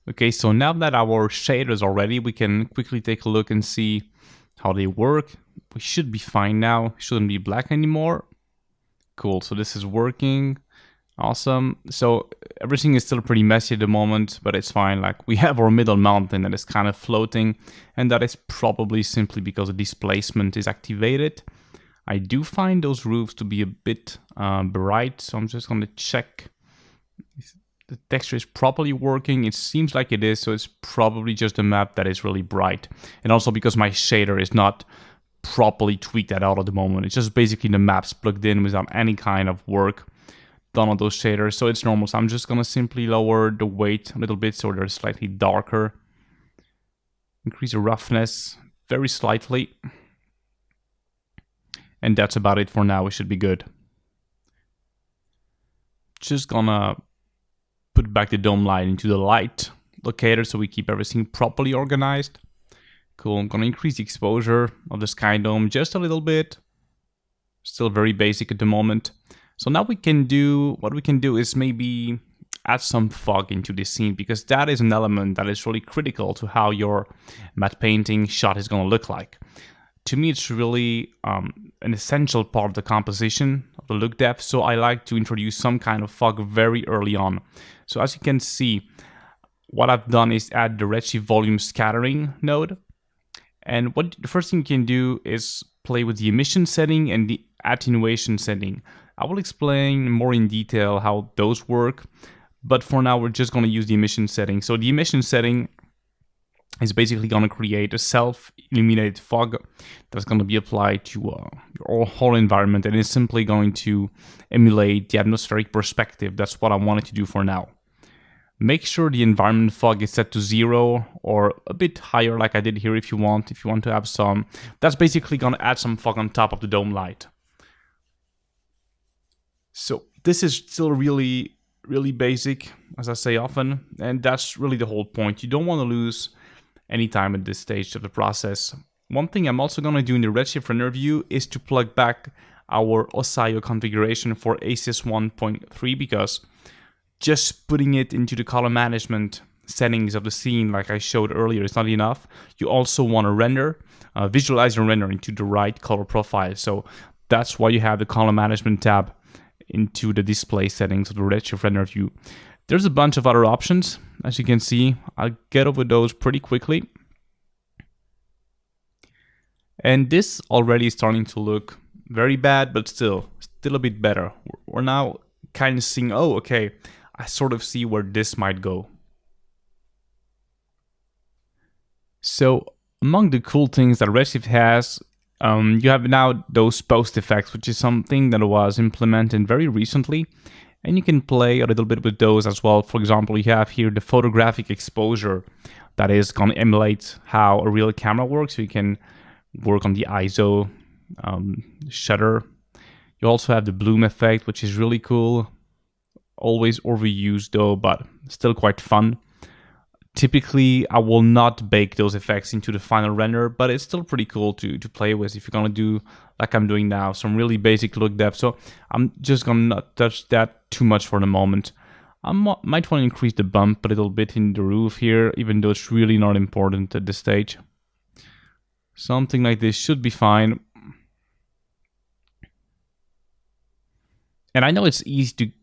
Okay, so now that our shaders are ready, we can quickly take a look and see how they work. We should be fine now. Shouldn't be black anymore. Cool, so this is working. Awesome. So everything is still pretty messy at the moment, but it's fine. Like, we have our middle mountain that is kind of floating, and that is probably simply because the displacement is activated. I do find those roofs to be a bit bright, so I'm just going to check if the texture is properly working. It seems like it is, so it's probably just the map that is really bright. And also because my shader is not properly tweaked at all at the moment. It's just basically the maps plugged in without any kind of work done on those shaders, so it's normal. So I'm just gonna simply lower the weight a little bit so they're slightly darker. Increase the roughness very slightly. And that's about it for now. We should be good. Just gonna put back the dome light into the light locator so we keep everything properly organized. Cool, I'm gonna increase the exposure of the sky dome just a little bit. Still very basic at the moment. So now what we can do is maybe add some fog into this scene, because that is an element that is really critical to how your matte painting shot is gonna look like. To me, it's really an essential part of the composition of the look depth, so I like to introduce some kind of fog very early on. So as you can see, what I've done is add the redshift volume scattering node. And what the first thing you can do is play with the emission setting and the attenuation setting. I will explain more in detail how those work, but for now we're just going to use the emission setting. So the emission setting is basically going to create a self-illuminated fog that's going to be applied to your whole environment, and it's simply going to emulate the atmospheric perspective. That's what I wanted to do for now. Make sure the environment fog is set to 0 or a bit higher like I did here if you want to have some. That's basically going to add some fog on top of the dome light. So this is still really basic, as I say often, and that's really the whole point. You don't want to lose any time at this stage of the process. One thing I'm also going to do in the Redshift render view is to plug back our OSIO configuration for ACES 1.3, because just putting it into the color management settings of the scene like I showed earlier is not enough. You also want to visualize and render into the right color profile. So that's why you have the color management tab into the display settings of the Redshift render view. There's a bunch of other options, as you can see. I'll get over those pretty quickly. And this already is starting to look very bad, but still a bit better. We're now kind of seeing, oh, okay, I sort of see where this might go. So among the cool things that Redshift has, you have now those post effects, which is something that was implemented very recently, and you can play a little bit with those as well. For example, you have here the photographic exposure that is going to emulate how a real camera works. So you can work on the ISO shutter. You also have the bloom effect, which is really cool. Always overused though, but still quite fun. Typically, I will not bake those effects into the final render, but it's still pretty cool to play with if you're gonna do, like I'm doing now, some really basic look depth. So I'm just gonna not touch that too much for the moment. I might want to increase the bump a little bit in the roof here, even though it's really not important at this stage. Something like this should be fine. And I know it's easy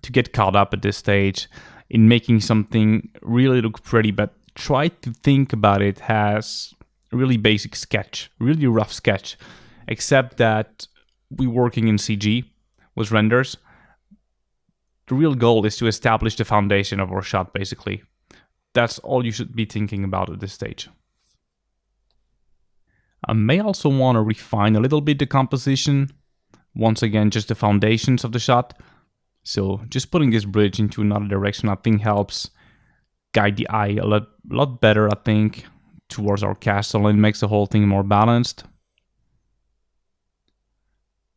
to get caught up at this stage in making something really look pretty, but try to think about it as a really basic sketch, really rough sketch, except that we're working in CG with renders. The real goal is to establish the foundation of our shot, basically. That's all you should be thinking about at this stage. I may also want to refine a little bit the composition. Once again, just the foundations of the shot. So just putting this bridge into another direction, I think, helps guide the eye a lot better, I think, towards our castle, and makes the whole thing more balanced.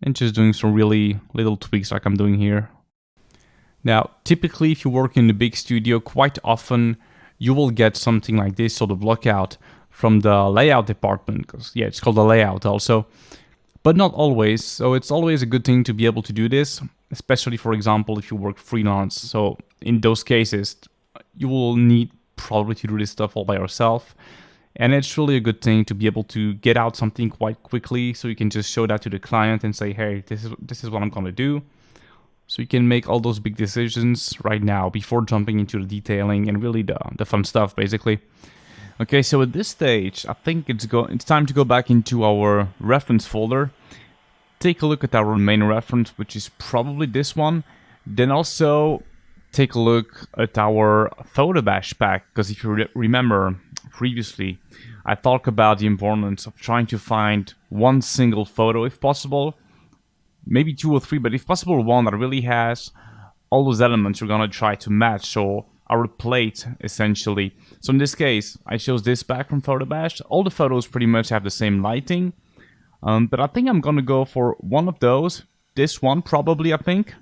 And just doing some really little tweaks like I'm doing here. Now, typically, if you work in a big studio, quite often you will get something like this sort of lookout from the layout department, because yeah, it's called the layout also. But not always, so it's always a good thing to be able to do this, especially, for example, if you work freelance. So in those cases, you will need probably to do this stuff all by yourself. And it's really a good thing to be able to get out something quite quickly, so you can just show that to the client and say, hey, this is what I'm going to do. So you can make all those big decisions right now before jumping into the detailing and really the fun stuff, basically. Okay, so at this stage, I think it's time to go back into our reference folder. Take a look at our main reference, which is probably this one. Then also take a look at our photo bash pack, because if you remember previously, I talked about the importance of trying to find one single photo if possible. Maybe 2 or 3, but if possible one that really has all those elements you're gonna try to match, so our plate essentially. So in this case, I chose this pack from PhotoBash. All the photos pretty much have the same lighting, but I think I'm gonna go for one of those. This one probably, I think,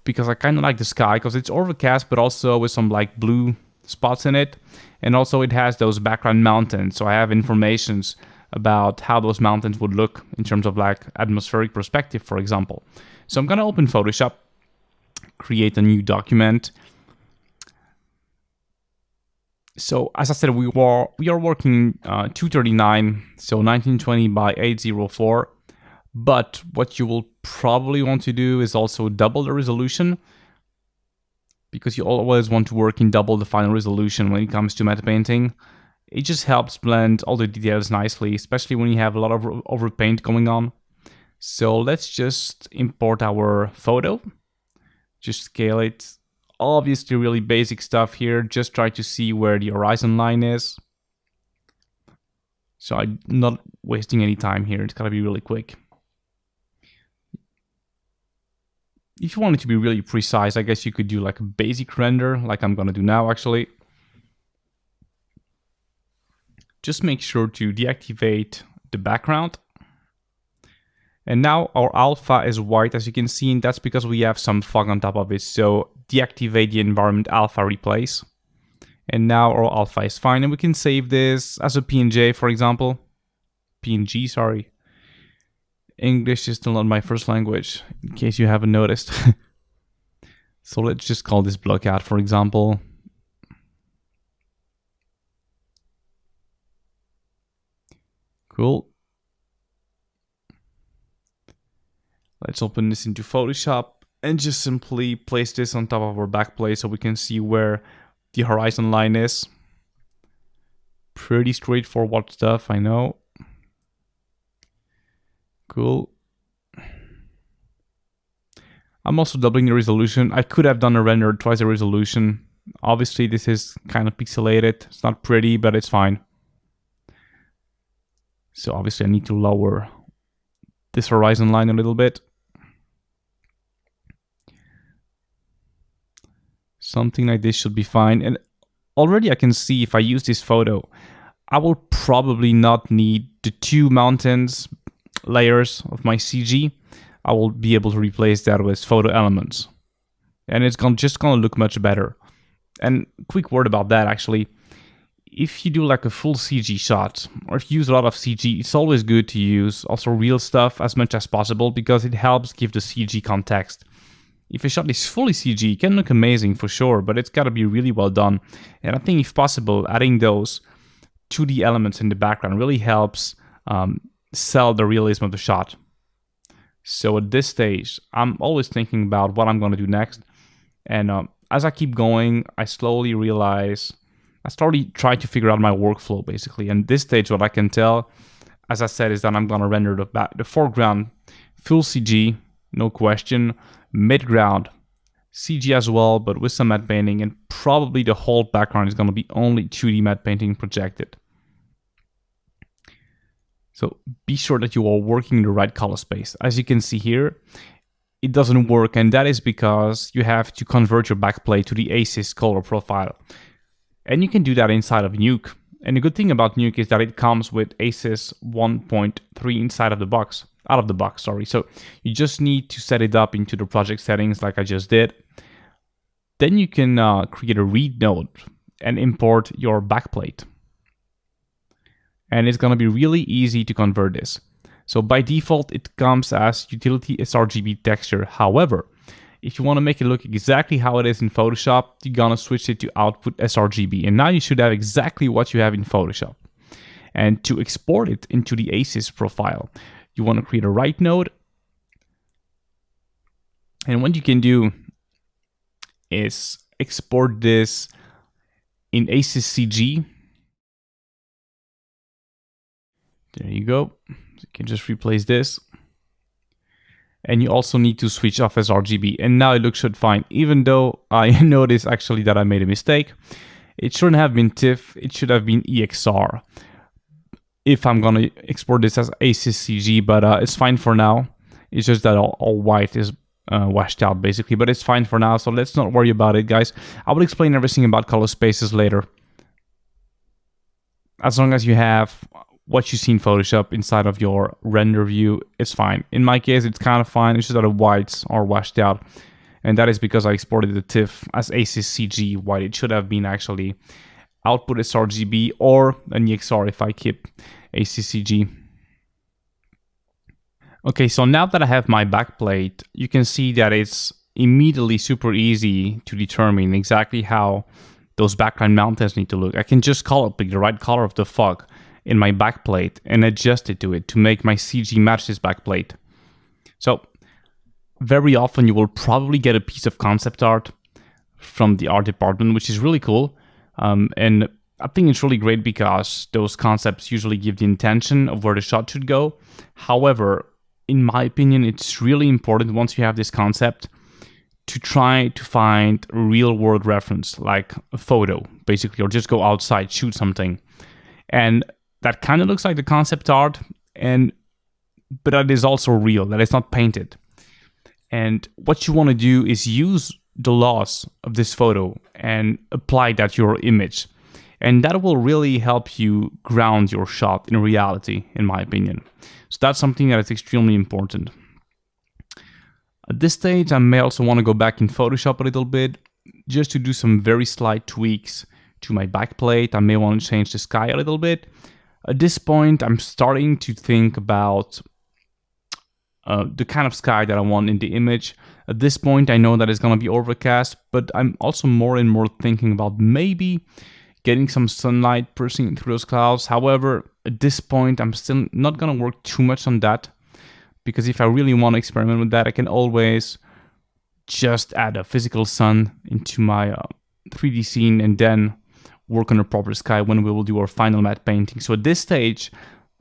because I kind of like the sky, because it's overcast, but also with some like blue spots in it, and also it has those background mountains, so I have informations about how those mountains would look in terms of like atmospheric perspective, for example. So I'm gonna open Photoshop, create a new document. So as I said, we are working 239, so 1920 by 804. But what you will probably want to do is also double the resolution, because you always want to work in double the final resolution when it comes to matte painting. It just helps blend all the details nicely, especially when you have a lot of overpaint going on. So let's just import our photo, just scale it. Obviously really basic stuff here, just try to see where the horizon line is. So I'm not wasting any time here, it's gotta be really quick. If you want it to be really precise, I guess you could do like a basic render, like I'm gonna do now actually. Just make sure to deactivate the background. And now our alpha is white, as you can see, and that's because we have some fog on top of it. So deactivate the environment alpha replace. And now our alpha is fine, and we can save this as a PNG, for example. PNG, sorry. English is still not my first language, in case you haven't noticed. So let's just call this blockout, for example. Cool. Let's open this into Photoshop and just simply place this on top of our backplate so we can see where the horizon line is. Pretty straightforward stuff, I know. Cool. I'm also doubling the resolution. I could have done a render twice the resolution. Obviously this is kind of pixelated. It's not pretty, but it's fine. So obviously I need to lower this horizon line a little bit. Something like this should be fine. And already I can see if I use this photo, I will probably not need the 2 mountains layers of my CG. I will be able to replace that with photo elements. And it's just gonna look much better. And quick word about that actually. If you do like a full CG shot, or if you use a lot of CG, it's always good to use also real stuff as much as possible, because it helps give the CG context. If a shot is fully CG, it can look amazing for sure, but it's gotta be really well done. And I think if possible, adding those 2D elements in the background really helps sell the realism of the shot. So at this stage, I'm always thinking about what I'm gonna do next. And as I keep going, I slowly realize, I started trying to figure out my workflow basically. And this stage, what I can tell, as I said, is that I'm gonna render the foreground full CG, no question. Midground CG as well, but with some matte painting, and probably the whole background is gonna be only 2D matte painting projected. So be sure that you are working in the right color space. As you can see here, it doesn't work, and that is because you have to convert your backplate to the ACES color profile. And you can do that inside of Nuke. And the good thing about Nuke is that it comes with ACES 1.3 inside of the box, out of the box, sorry. So you just need to set it up into the project settings like I just did. Then you can create a read node and import your backplate. And it's gonna be really easy to convert this. So by default, it comes as utility sRGB texture. However, if you want to make it look exactly how it is in Photoshop, you're gonna switch it to output sRGB. And now you should have exactly what you have in Photoshop. And to export it into the ACES profile, you want to create a write node. And what you can do is export this in ACES CG. There you go. You can just replace this. And you also need to switch off sRGB. And now it looks fine, even though I noticed actually that I made a mistake. It shouldn't have been TIFF, it should have been EXR. If I'm gonna export this as ACES CG, but it's fine for now. It's just that all white is washed out basically, but it's fine for now, so let's not worry about it, guys. I will explain everything about color spaces later. As long as you have what you see in Photoshop inside of your render view, it's fine. In my case, it's kind of fine. It's just that the whites are washed out. And that is because I exported the TIFF as ACES CG, while it should have been actually output sRGB or an EXR if I keep ACES CG. Okay, so now that I have my backplate, you can see that it's immediately super easy to determine exactly how those background mountains need to look. I can just color pick the right color of the fog in my backplate and adjust it to make my CG match this backplate. So very often you will probably get a piece of concept art from the art department, which is really cool. And I think it's really great because those concepts usually give the intention of where the shot should go. However, in my opinion, it's really important once you have this concept to try to find a real world reference, like a photo, basically, or just go outside, shoot something. And that kind of looks like the concept art, but that is also real, that is not painted. And what you want to do is use the laws of this photo and apply that to your image. And that will really help you ground your shot in reality, in my opinion. So that's something that is extremely important. At this stage, I may also want to go back in Photoshop a little bit, just to do some very slight tweaks to my backplate. I may want to change the sky a little bit. At this point, I'm starting to think about the kind of sky that I want in the image. At this point, I know that it's going to be overcast, but I'm also more and more thinking about maybe getting some sunlight piercing through those clouds. However, at this point, I'm still not going to work too much on that, because if I really want to experiment with that, I can always just add a physical sun into my 3D scene and then work on a proper sky when we will do our final matte painting. So at this stage,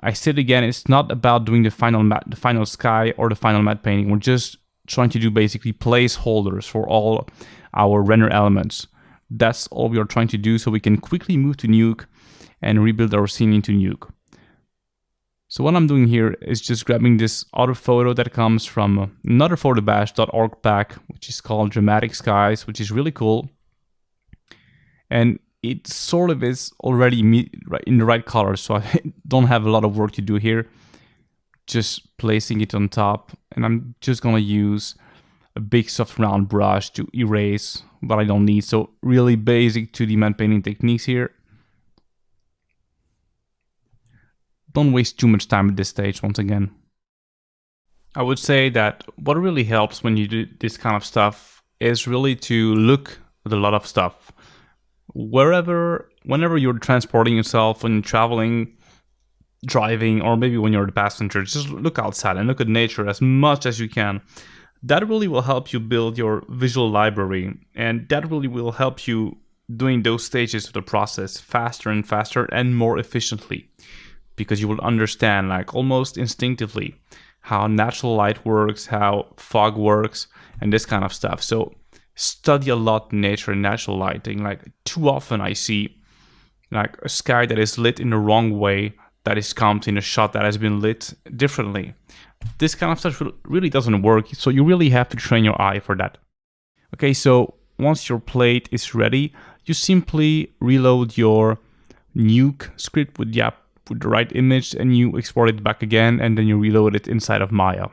I said again, it's not about doing the final sky or the final matte painting. We're just trying to do basically placeholders for all our render elements. That's all we are trying to do, so we can quickly move to Nuke and rebuild our scene into Nuke. So what I'm doing here is just grabbing this other photo that comes from another photobash.org pack, which is called Dramatic Skies, which is really cool. And it sort of is already in the right color, so I don't have a lot of work to do here. Just placing it on top, and I'm just gonna use a big soft round brush to erase what I don't need. So really basic 2D matte painting techniques here. Don't waste too much time at this stage once again. I would say that what really helps when you do this kind of stuff is really to look at a lot of stuff. Whenever you're transporting yourself, when you're traveling, driving, or maybe when you're the passenger, just look outside and look at nature as much as you can. That really will help you build your visual library, and that really will help you doing those stages of the process faster and faster and more efficiently, because you will understand, like almost instinctively, how natural light works, how fog works, and this kind of stuff. So study a lot nature and natural lighting. Like too often I see like a sky that is lit in the wrong way that is comped in a shot that has been lit differently. This kind of stuff really doesn't work, so you really have to train your eye for that. Okay, so once your plate is ready, you simply reload your Nuke script with the right image, and you export it back again, and then you reload it inside of Maya.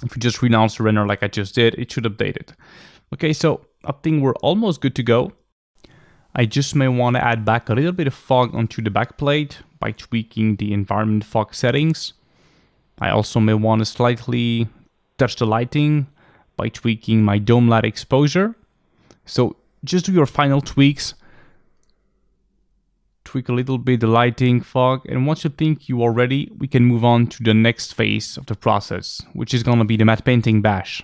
If you just renounce the render like I just did, it should update it. Okay, so I think we're almost good to go. I just may want to add back a little bit of fog onto the backplate by tweaking the environment fog settings. I also may want to slightly touch the lighting by tweaking my dome light exposure. So just do your final tweaks. Tweak a little bit the lighting, fog, and once you think you are ready, we can move on to the next phase of the process, which is gonna be the matte painting bash.